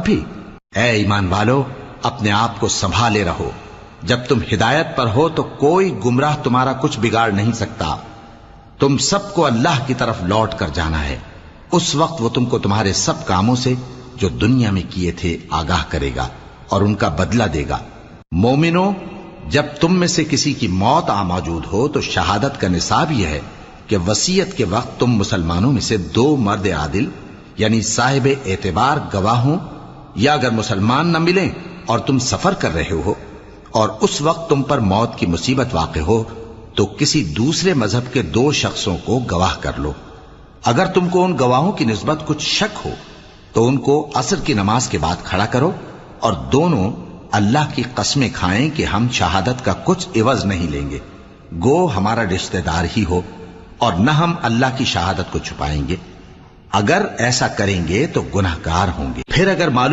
بھی اے ایمان والو اپنے آپ کو سنبھالے رہو، جب تم ہدایت پر ہو تو کوئی گمراہ تمہارا کچھ بگاڑ نہیں سکتا۔ تم سب کو اللہ کی طرف لوٹ کر جانا ہے، اس وقت وہ تم کو تمہارے سب کاموں سے جو دنیا میں کیے تھے آگاہ کرے گا اور ان کا بدلہ دے گا۔ مومنو، جب تم میں سے کسی کی موت آ موجود ہو تو شہادت کا نصاب یہ ہے کہ وصیت کے وقت تم مسلمانوں میں سے 2 مرد عادل یعنی صاحب اعتبار گواہ ہوں، یا اگر مسلمان نہ ملیں اور تم سفر کر رہے ہو اور اس وقت تم پر موت کی مصیبت واقع ہو تو کسی دوسرے مذہب کے 2 شخصوں کو گواہ کر لو۔ اگر تم کو ان گواہوں کی نسبت کچھ شک ہو تو ان کو عصر کی نماز کے بعد کھڑا کرو اور دونوں اللہ کی قسمیں کھائیں کہ ہم شہادت کا کچھ عوض نہیں لیں گے، گو ہمارا رشتہ دار ہی ہو، اور نہ ہم اللہ کی شہادت کو چھپائیں گے۔ اگر ایسا کریں گے تو گناہگار ہوں گے۔ پھر اگر معلوم